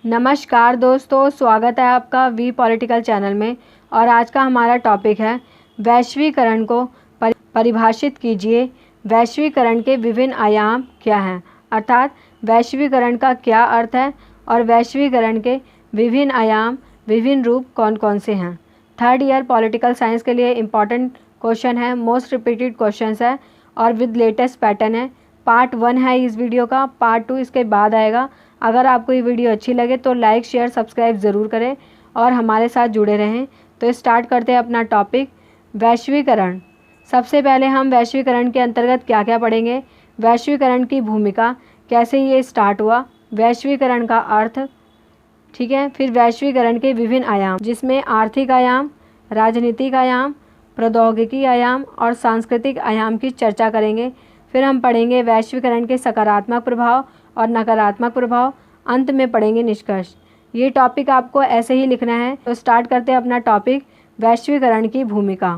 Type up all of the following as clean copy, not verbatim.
नमस्कार दोस्तों, स्वागत है आपका वी पॉलिटिकल चैनल में। और आज का हमारा टॉपिक है वैश्वीकरण को परिभाषित कीजिए। वैश्वीकरण के विभिन्न आयाम क्या हैं, अर्थात वैश्वीकरण का क्या अर्थ है और वैश्वीकरण के विभिन्न आयाम, विभिन्न रूप कौन कौन से हैं। थर्ड ईयर पॉलिटिकल साइंस के लिए इम्पॉर्टेंट क्वेश्चन है, मोस्ट रिपीटेड क्वेश्चन है और विद लेटेस्ट पैटर्न है। पार्ट 1 है इस वीडियो का, पार्ट 2 इसके बाद आएगा। अगर आपको ये वीडियो अच्छी लगे तो लाइक शेयर सब्सक्राइब ज़रूर करें और हमारे साथ जुड़े रहें। तो स्टार्ट करते हैं अपना टॉपिक वैश्वीकरण। सबसे पहले हम वैश्वीकरण के अंतर्गत क्या क्या पढ़ेंगे। वैश्वीकरण की भूमिका, कैसे ये स्टार्ट हुआ, वैश्वीकरण का अर्थ, ठीक है। फिर वैश्वीकरण के विभिन्न आयाम, जिसमें आर्थिक आयाम, राजनीतिक आयाम, प्रौद्योगिकी आयाम और सांस्कृतिक आयाम की चर्चा करेंगे। फिर हम पढ़ेंगे वैश्वीकरण के सकारात्मक प्रभाव और नकारात्मक प्रभाव। अंत में पढ़ेंगे निष्कर्ष। ये टॉपिक आपको ऐसे ही लिखना है। तो स्टार्ट करते हैं अपना टॉपिक वैश्वीकरण की भूमिका।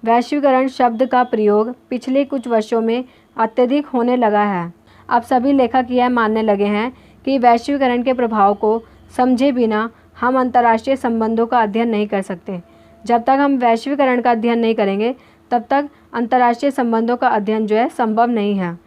वैश्वीकरण शब्द का प्रयोग पिछले कुछ वर्षों में अत्यधिक होने लगा है। अब सभी लेखक यह मानने लगे हैं कि वैश्वीकरण के प्रभाव को समझे बिना हम अंतर्राष्ट्रीय संबंधों का अध्ययन नहीं कर सकते। जब तक हम वैश्वीकरण का अध्ययन नहीं करेंगे तब तक अंतर्राष्ट्रीय संबंधों का अध्ययन जो है संभव नहीं है।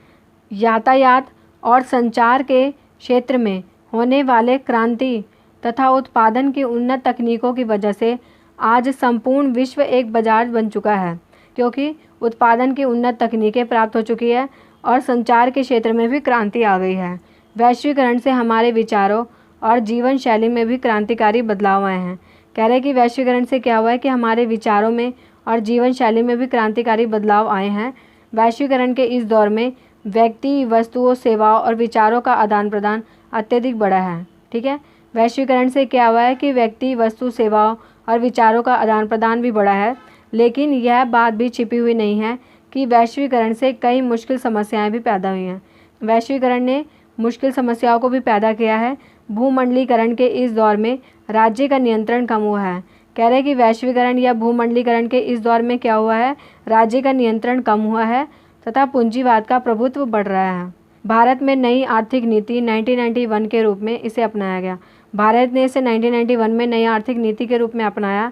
यातायात और संचार के क्षेत्र में होने वाले क्रांति तथा उत्पादन की उन्नत तकनीकों की वजह से आज संपूर्ण विश्व एक बाजार बन चुका है, क्योंकि उत्पादन की उन्नत तकनीकें प्राप्त हो चुकी है और संचार के क्षेत्र में भी क्रांति आ गई है। वैश्वीकरण से हमारे विचारों और जीवन शैली में भी क्रांतिकारी बदलाव आए हैं। कह रहे हैं कि वैश्वीकरण से क्या हुआ है कि हमारे विचारों में और जीवन शैली में भी क्रांतिकारी बदलाव आए हैं। वैश्वीकरण के इस दौर में व्यक्ति, वस्तुओं, सेवाओं और विचारों का आदान प्रदान अत्यधिक बढ़ा है। ठीक है, वैश्वीकरण से क्या हुआ है कि व्यक्ति, वस्तु, सेवाओं और विचारों का आदान प्रदान भी बढ़ा है। लेकिन यह बात भी छिपी हुई नहीं है कि वैश्वीकरण से कई मुश्किल समस्याएं भी पैदा हुई हैं। वैश्वीकरण ने मुश्किल समस्याओं को भी पैदा किया है। भूमंडलीकरण के इस दौर में राज्य का नियंत्रण कम हुआ है। कह रहे हैं कि वैश्वीकरण या भूमंडलीकरण के इस दौर में क्या हुआ है, राज्य का नियंत्रण कम हुआ है तथा पूंजीवाद का प्रभुत्व बढ़ रहा है। भारत में नई आर्थिक नीति 1991 के रूप में इसे अपनाया गया। भारत ने इसे 1991 में नई आर्थिक नीति के रूप में अपनाया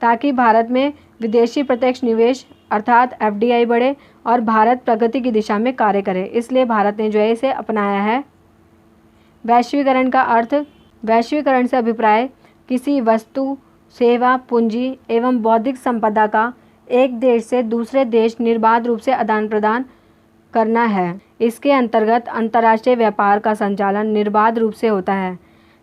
ताकि भारत में विदेशी प्रत्यक्ष निवेश अर्थात FDI बढ़े और भारत प्रगति की दिशा में कार्य करे। इसलिए भारत ने जो है इसे अपनाया है। वैश्वीकरण का अर्थ, वैश्वीकरण से अभिप्राय किसी वस्तु, सेवा, पूंजी एवं बौद्धिक संपदा का एक देश से दूसरे देश निर्बाध रूप से आदान प्रदान करना है। इसके अंतर्गत अंतर्राष्ट्रीय व्यापार का संचालन निर्बाध रूप से होता है।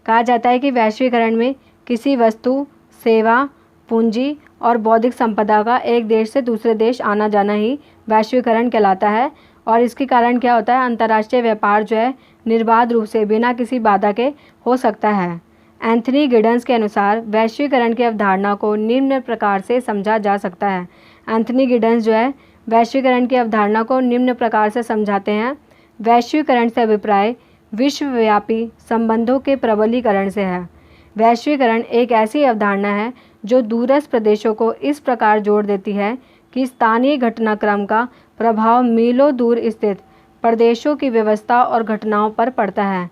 कहा जाता है कि वैश्वीकरण में किसी वस्तु, सेवा, पूंजी और बौद्धिक संपदा का एक देश से दूसरे देश आना जाना ही वैश्वीकरण कहलाता है। और इसके कारण क्या होता है, अंतर्राष्ट्रीय व्यापार जो है निर्बाध रूप से बिना किसी बाधा के हो सकता है। एंथनी गिडन्स के अनुसार वैश्वीकरण की अवधारणा को निम्न प्रकार से समझा जा सकता है। एंथनी गिडन्स जो है वैश्वीकरण की अवधारणा को निम्न प्रकार से समझाते हैं। वैश्वीकरण से अभिप्राय विश्वव्यापी संबंधों के प्रबलीकरण से है। वैश्वीकरण एक ऐसी अवधारणा है जो दूरस्थ प्रदेशों को इस प्रकार जोड़ देती है कि स्थानीय घटनाक्रम का प्रभाव मीलों दूर स्थित प्रदेशों की व्यवस्था और घटनाओं पर पड़ता है।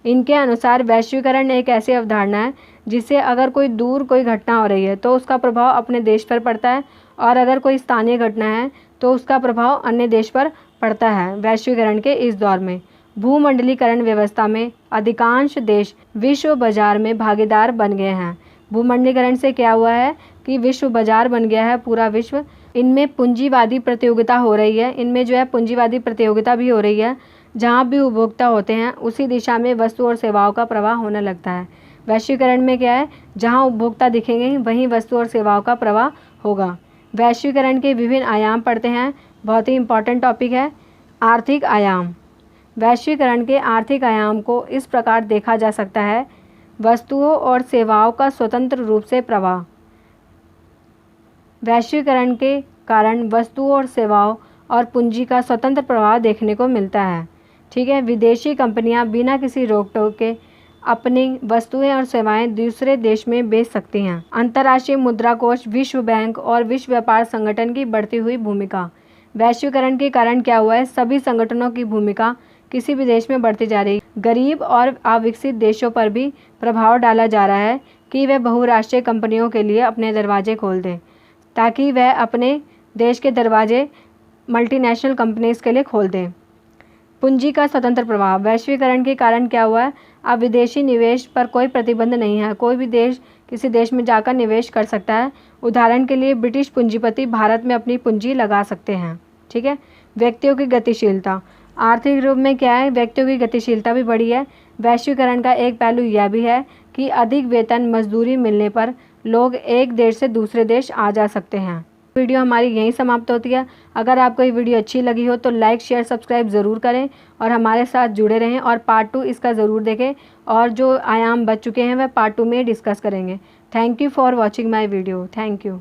इनके अनुसार वैश्वीकरण एक ऐसी अवधारणा है जिससे अगर कोई दूर कोई घटना हो रही है तो उसका प्रभाव अपने देश पर पड़ता है, और अगर कोई स्थानीय घटना है तो उसका प्रभाव अन्य देश पर पड़ता है। वैश्वीकरण के इस दौर में भूमंडलीकरण व्यवस्था में अधिकांश देश विश्व बाजार में भागीदार बन गए हैं। भूमंडलीकरण से क्या हुआ है कि विश्व बाजार बन गया है पूरा विश्व। इनमें पूंजीवादी प्रतियोगिता हो रही है, इनमें जो है पूंजीवादी प्रतियोगिता भी हो रही है। जहाँ भी उपभोक्ता होते हैं उसी दिशा में वस्तु और सेवाओं का प्रवाह होने लगता है। वैश्वीकरण में क्या है, जहाँ उपभोक्ता दिखेंगे वहीं वस्तु और सेवाओं का प्रवाह होगा। वैश्वीकरण के विभिन्न आयाम पढ़ते हैं, बहुत ही इंपॉर्टेंट टॉपिक है। आर्थिक आयाम, वैश्वीकरण के आर्थिक आयाम को इस प्रकार देखा जा सकता है, वस्तुओं और सेवाओं का स्वतंत्र रूप से प्रवाह। वैश्वीकरण के कारण वस्तुओं और सेवाओं और पूंजी का स्वतंत्र प्रवाह देखने को मिलता है। ठीक है, विदेशी कंपनियां बिना किसी रोक टोक के अपनी वस्तुएं और सेवाएं दूसरे देश में बेच सकती हैं। अंतर्राष्ट्रीय मुद्रा कोष, विश्व बैंक और विश्व व्यापार संगठन की बढ़ती हुई भूमिका। वैश्वीकरण के कारण क्या हुआ है, सभी संगठनों की भूमिका किसी भी देश में बढ़ती जा रही है। गरीब और अविकसित देशों पर भी प्रभाव डाला जा रहा है कि वे बहुराष्ट्रीय कंपनियों के लिए अपने दरवाजे खोल दें, ताकि वह अपने देश के दरवाजे मल्टीनेशनल कंपनीज़ के लिए खोल दें। पूंजी का स्वतंत्र प्रभाव। वैश्वीकरण के कारण क्या हुआ है, अब विदेशी निवेश पर कोई प्रतिबंध नहीं है। कोई भी देश किसी देश में जाकर निवेश कर सकता है। उदाहरण के लिए ब्रिटिश पूंजीपति भारत में अपनी पूंजी लगा सकते हैं। ठीक है। व्यक्तियों की गतिशीलता। आर्थिक रूप में क्या है, व्यक्तियों की गतिशीलता भी बढ़ी है। वैश्वीकरण का एक पहलू यह भी है कि अधिक वेतन मजदूरी मिलने पर लोग एक देश से दूसरे देश आ जा सकते हैं। वीडियो हमारी यहीं समाप्त होती है। अगर आपको ये वीडियो अच्छी लगी हो तो लाइक शेयर सब्सक्राइब ज़रूर करें और हमारे साथ जुड़े रहें, और पार्ट 2 इसका ज़रूर देखें, और जो आयाम बच चुके हैं वह पार्ट 2 में डिस्कस करेंगे। Thank you for watching my video. Thank you.